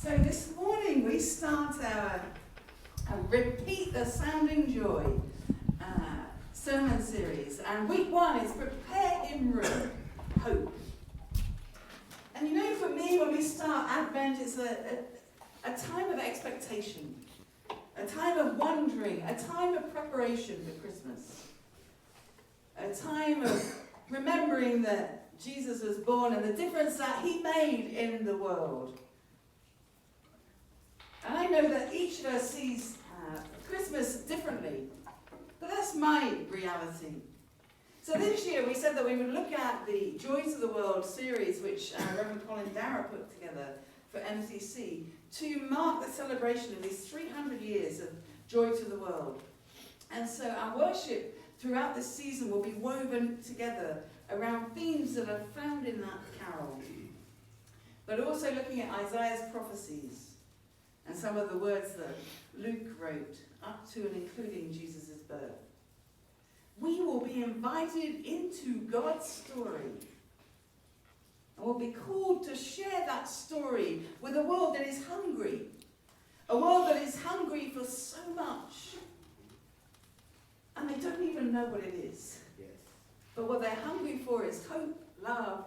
So this morning we start our Repeat the Sounding Joy sermon series, and week one is Prepare in Room, Hope. And you know, for me, when we start Advent, it's a time of expectation, a time of wondering, a time of preparation for Christmas, a time of remembering that Jesus was born and the difference that he made in the world. And I know that each of us sees Christmas differently, but that's my reality. So this year we said that we would look at the Joy to the World series, which Reverend Colin Darragh put together for MCC, to mark the celebration of these 300 years of Joy to the World. And so our worship throughout this season will be woven together around themes that are found in that carol, but also looking at Isaiah's prophecies and some of the words that Luke wrote up to and including Jesus' birth. We will be invited into God's story, and will be called to share that story with a world that is hungry, a world that is hungry for so much, and they don't even know what it is. Yes. But what they're hungry for is hope, love,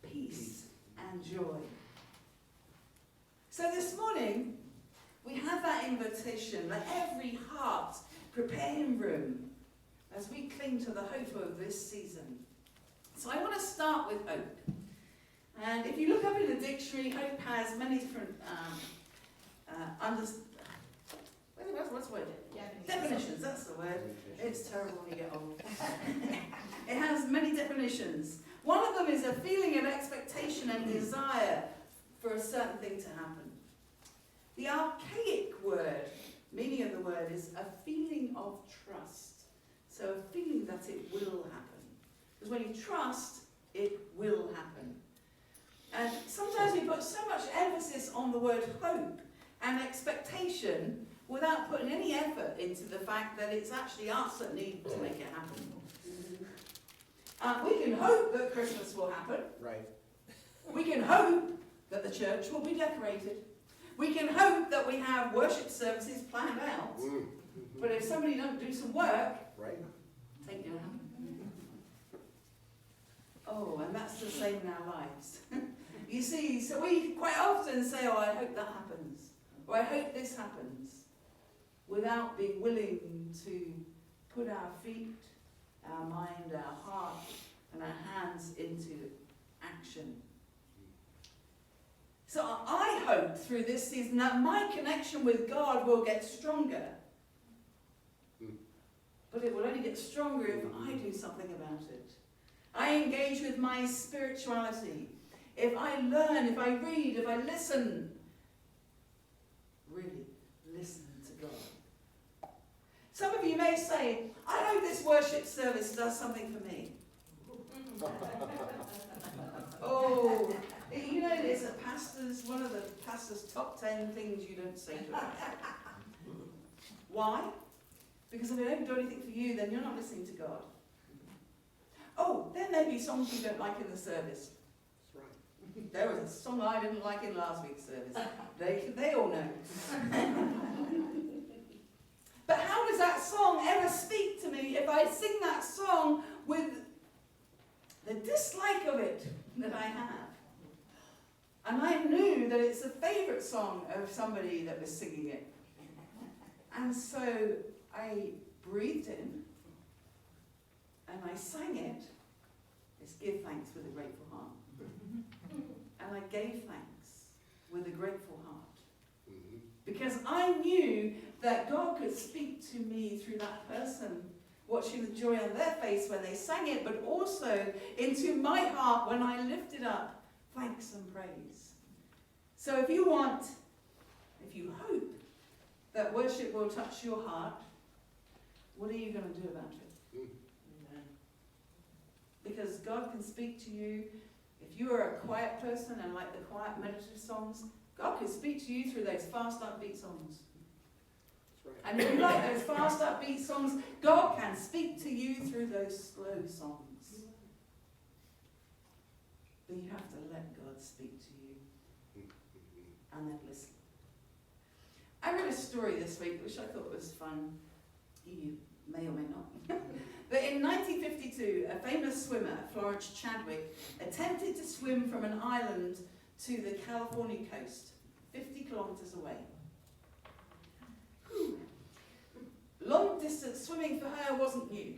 peace, and joy. So this morning, we have that invitation, let every heart prepare in room as we cling to the hope of this season. So I want to start with hope. And if you look up in the dictionary, hope has many different what's the word? Definitions, that's the word. It's terrible when you get old. It has many definitions. One of them is a feeling of expectation and desire for a certain thing to happen. The archaic word, meaning of the word, is a feeling of trust. So a feeling that it will happen. Because when you trust, it will happen. And sometimes we put so much emphasis on the word hope and expectation without putting any effort into the fact that it's actually us that need to make it happen. We can hope that Christmas will happen. Right. We can hope that the church will be decorated. We can hope that we have worship services planned out. But if somebody don't do some work, Right. take your hand. Oh, and that's the same in our lives. You see, so we quite often say, oh, I hope that happens. Or I hope this happens. Without being willing to put our feet, our mind, our heart, and our hands into action. So I hope through this season that my connection with God will get stronger. But it will only get stronger if I do something about it. I engage with my spirituality. If I learn, if I read, if I listen, really listen to God. Some of you may say, I hope this worship service does something for me. Oh, you know, it's one of the pastor's top 10 things you don't say to a pastor. Why? Because if they don't do anything for you, then you're not listening to God. Oh, there may be songs you don't like in the service. That's right. There was a song I didn't like in last week's service. They all know. But how does that song ever speak to me if I sing that song with the dislike of it that I have? And I knew that it's a favourite song of somebody that was singing it. And so I breathed in and I sang it. It's give thanks with a grateful heart. And I gave thanks with a grateful heart. Because I knew that God could speak to me through that person, watching the joy on their face when they sang it, but also into my heart when I lifted up thanks and praise. So if you hope that worship will touch your heart, what are you going to do about it? Because God can speak to you. If you are a quiet person and like the quiet meditative songs, God can speak to you through those fast upbeat songs. That's right. And if you like those fast upbeat songs, God can speak to you through those slow songs. But you have to let God speak to you. And they'd listen. I read a story this week which I thought was fun. You may or may not. But in 1952, a famous swimmer, Florence Chadwick, attempted to swim from an island to the California coast, 50 kilometers away. Whew. Long distance swimming for her wasn't new.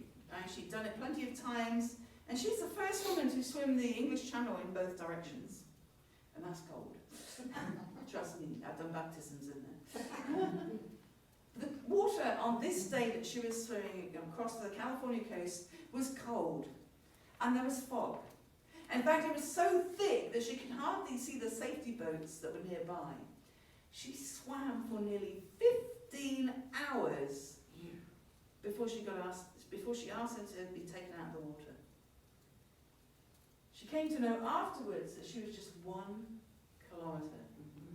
She'd done it plenty of times, and she's the first woman to swim the English Channel in both directions. And that's cold. Trust me, I've done baptisms in there. The water on this day that she was swimming across the California coast was cold, and there was fog. In fact, it was so thick that she could hardly see the safety boats that were nearby. She swam for nearly 15 hours before she asked her to be taken out of the water. She came to know afterwards that she was just 1 kilometre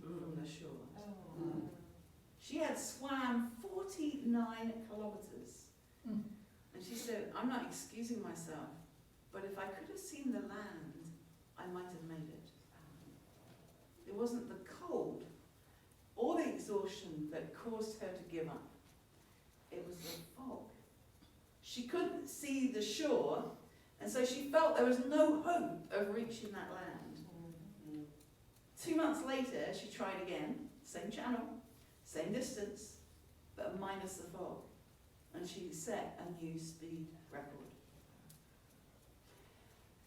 from the shore. She had swam 49 kilometres. And she said, I'm not excusing myself, but if I could have seen the land, I might have made it. It wasn't the cold or the exhaustion that caused her to give up. It was the fog. She couldn't see the shore, and so she felt there was no hope of reaching that land. 2 months later, she tried again, same channel, same distance, but minus the fog. And she set a new speed record.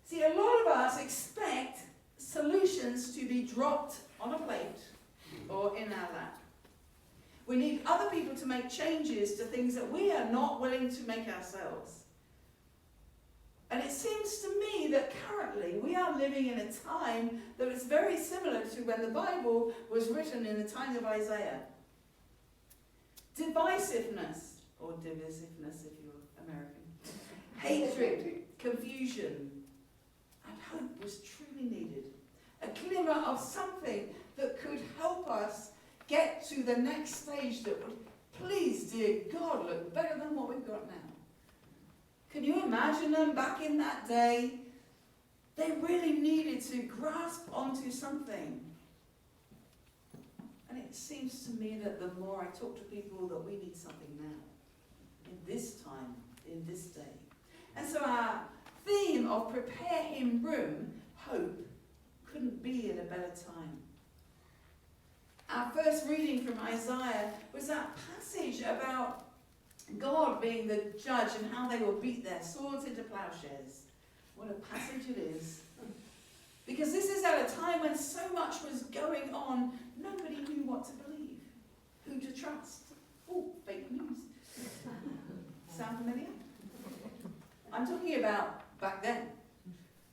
See, a lot of us expect solutions to be dropped on a plate or in our lap. We need other people to make changes to things that we are not willing to make ourselves. And it seems to me that currently we are living in a time that is very similar to when the Bible was written in the time of Isaiah. Divisiveness, or divisiveness if you're American, hatred, confusion, and hope was truly needed. A glimmer of something that could help us get to the next stage that would, please, dear God, look better than what we've got now. Can you imagine them back in that day? They really needed to grasp onto something. And it seems to me that the more I talk to people that we need something now, in this time, in this day. And so our theme of Prepare Him Room, hope, couldn't be at a better time. Our first reading from Isaiah was that passage about God being the judge and how they will beat their swords into plowshares. What a passage it is. Because this is at a time when so much was going on, nobody knew what to believe, who to trust. Oh, fake news. Sound familiar? I'm talking about back then.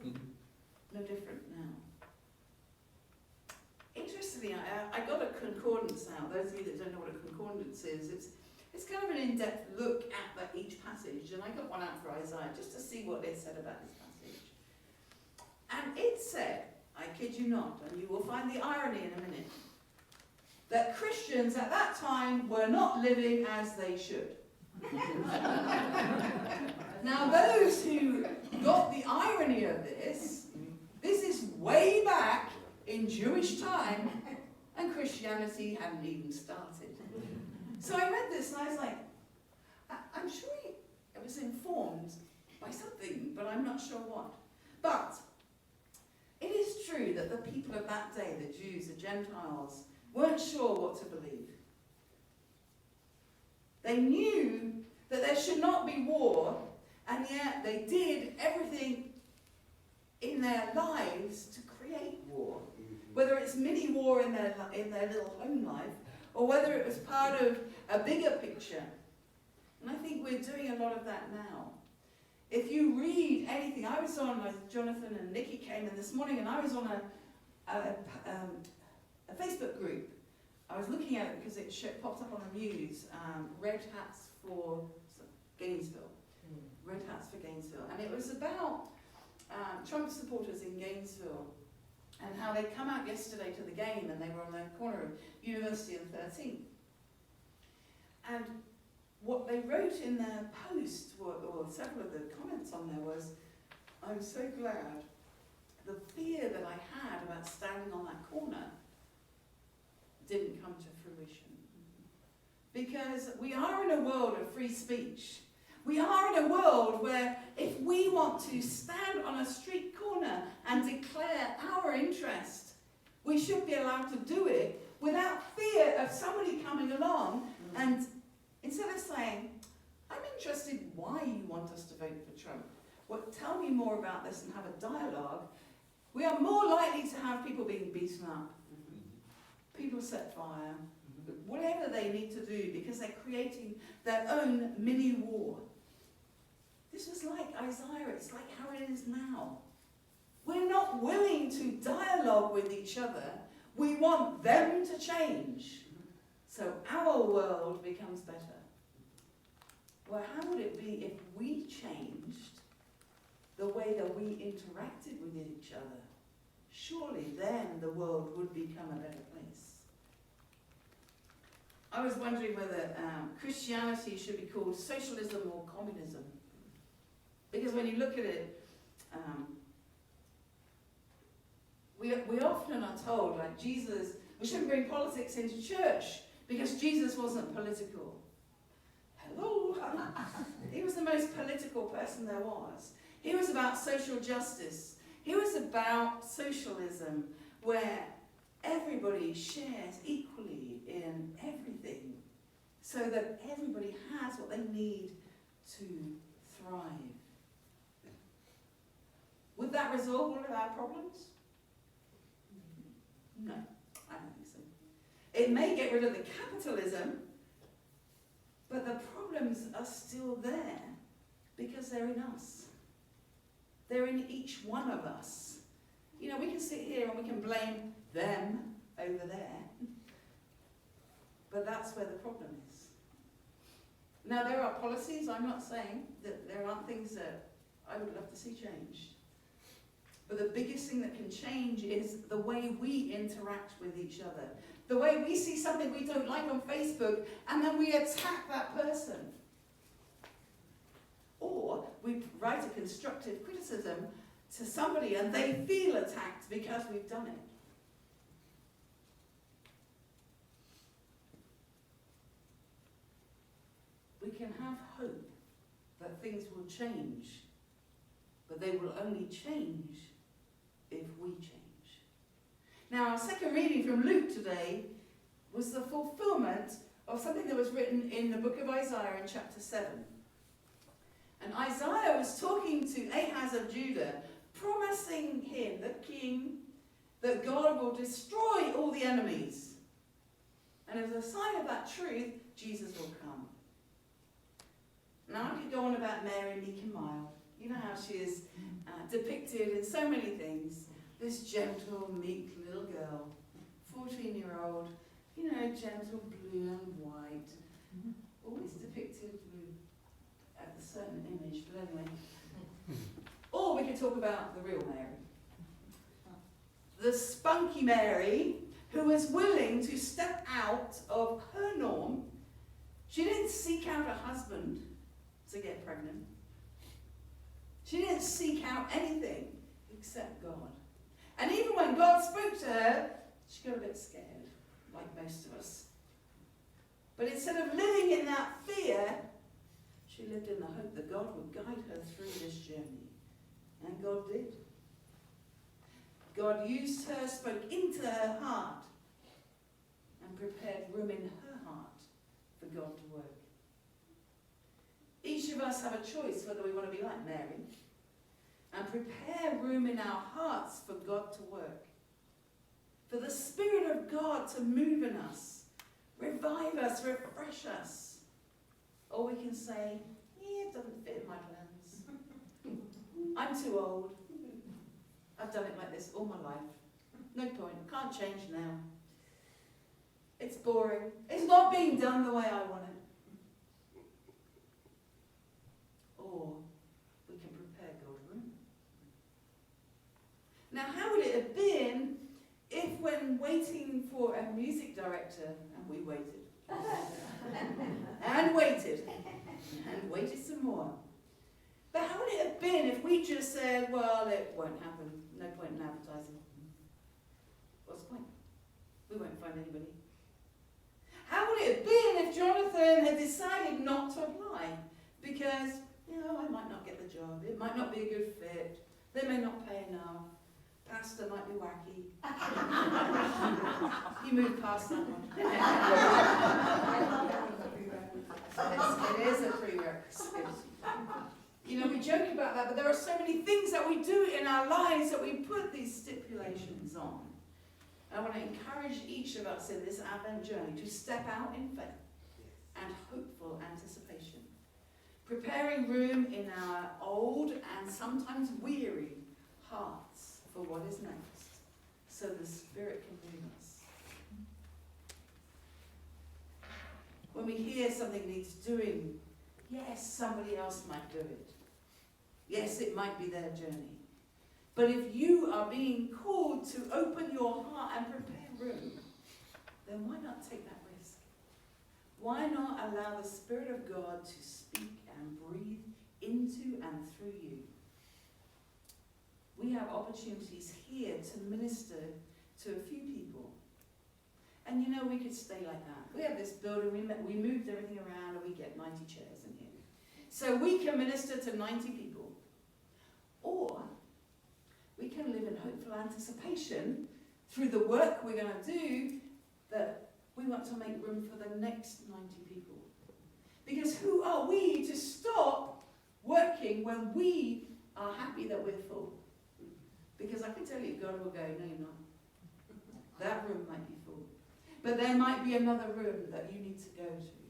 No different now. Interestingly, I got a concordance out. Those of you that don't know what a concordance is, it's kind of an in-depth look at each passage, and I got one out for Isaiah just to see what it said about this passage. And it said, I kid you not, and you will find the irony in a minute, that Christians at that time were not living as they should. Now those who got the irony of this is way back in Jewish time, and Christianity hadn't even started. So I read this and I was like, I'm sure it was informed by something, but I'm not sure what. But it is true that the people of that day, the Jews, the Gentiles, weren't sure what to believe. They knew that there should not be war, and yet they did everything in their lives to create war. Whether it's mini war in their little home life, or whether it was part of a bigger picture. And I think we're doing a lot of that now. If you read anything, I was on, Jonathan and Nikki came in this morning, and I was on a Facebook group. I was looking at it because it popped up on the news, Red Hats for Gainesville. Red Hats for Gainesville. And it was about Trump supporters in Gainesville and how they'd come out yesterday to the game, and they were on the corner of University and 13th. And what they wrote in their post, or several of the comments on there, was, I'm so glad the fear that I had about standing on that corner didn't come to fruition. Because we are in a world of free speech. We are in a world where if we want to stand on a street corner and declare our interest, we should be allowed to do it without fear of somebody coming along and instead of saying, I'm interested why you want us to vote for Trump. Well, tell me more about this and have a dialogue. We are more likely to have people being beaten up, people set fire, whatever they need to do because they're creating their own mini war. This was like Isaiah, it's like how it is now. We're not willing to dialogue with each other. We want them to change. So our world becomes better. Well, how would it be if we changed the way that we interacted with each other? Surely then the world would become a better place. I was wondering whether Christianity should be called socialism or communism. Because when you look at it, we often are told, like Jesus, we shouldn't bring politics into church because Jesus wasn't political. Hello? He was the most political person there was. He was about social justice. He was about socialism, where everybody shares equally in everything, so that everybody has what they need to thrive. Would that resolve all of our problems? No, I don't think so. It may get rid of the capitalism, but the problems are still there because they're in us. They're in each one of us. You know, we can sit here and we can blame them over there, but that's where the problem is. Now, there are policies. I'm not saying that there aren't things that I would love to see changed. But the biggest thing that can change is the way we interact with each other. The way we see something we don't like on Facebook and then we attack that person. Or we write a constructive criticism to somebody and they feel attacked because we've done it. We can have hope that things will change, but they will only change if we change. Now, our second reading from Luke today was the fulfillment of something that was written in the book of Isaiah in chapter 7. And Isaiah was talking to Ahaz of Judah, promising him, the king, that God will destroy all the enemies. And as a sign of that truth, Jesus will come. Now, I could go on about Mary, meek and mild. You know how she is depicted in so many things. This gentle, meek little girl, 14-year-old, you know, gentle, blue and white, always depicted with a certain image, but anyway. Or we could talk about the real Mary. The spunky Mary, who was willing to step out of her norm. She didn't seek out a husband to get pregnant. She didn't seek out anything except God. And even when God spoke to her, she got a bit scared, like most of us. But instead of living in that fear, she lived in the hope that God would guide her through this journey. And God did. God used her, spoke into her heart, and prepared room in her heart for God to work. Each of us have a choice whether we want to be like Mary and prepare room in our hearts for God to work, for the Spirit of God to move in us, revive us, refresh us. Or we can say, yeah, it doesn't fit in my plans. I'm too old. I've done it like this all my life. No point. Can't change now. It's boring. It's not being done the way I want it. Or we can prepare God room. Now, how would it have been if when waiting for a music director, and we waited, and waited, and waited some more. But how would it have been if we just said, well, it won't happen, no point in advertising. What's the point? We won't find anybody. Jonathan had decided not to apply because, I might not get the job. It might not be a good fit. They may not pay enough. Pastor might be wacky. He moved past that one. It is a prerequisite. We joke about that, but there are so many things that we do in our lives that we put these stipulations on. I want to encourage each of us in this Advent journey to step out in faith and hopeful anticipation, preparing room in our old and sometimes weary hearts for what is next, so the Spirit can move us. When we hear something needs doing, yes, somebody else might do it. Yes, it might be their journey. But if you are being called to open your heart and prepare room, then why not take that risk? Why not allow the Spirit of God to speak and breathe into and through you? We have opportunities here to minister to a few people. And we could stay like that. We have this building, we moved everything around, and we get 90 chairs in here. So we can minister to 90 people. Or we can live in hopeful anticipation through the work we're going to do, that we want to make room for the next 90 people. Because who are we to stop working when we are happy that we're full? Because I can tell you, God will go, no, you're not. That room might be full. But there might be another room that you need to go to.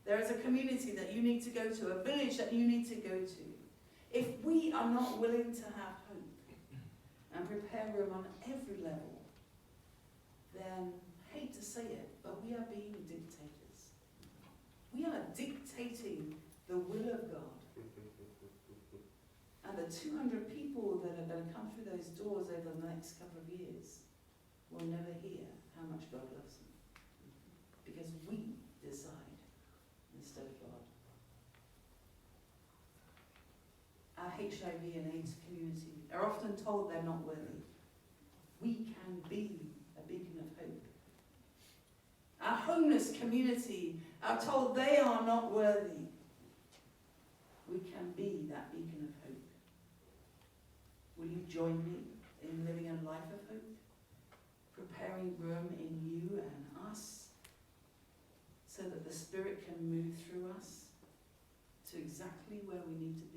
There is a community that you need to go to, a village that you need to go to. If we are not willing to have hope and prepare room on every level, then, I hate to say it, but we are being dictators. We are dictating the will of God. And the 200 people that are going to come through those doors over the next couple of years will never hear how much God loves them. Because we decide instead of God. Our HIV and AIDS community are often told they're not worthy. We can be a beacon of hope. Our homeless community are told they are not worthy. We can be that beacon of hope. Will you join me in living a life of hope? Preparing room in you and us so that the Spirit can move through us to exactly where we need to be.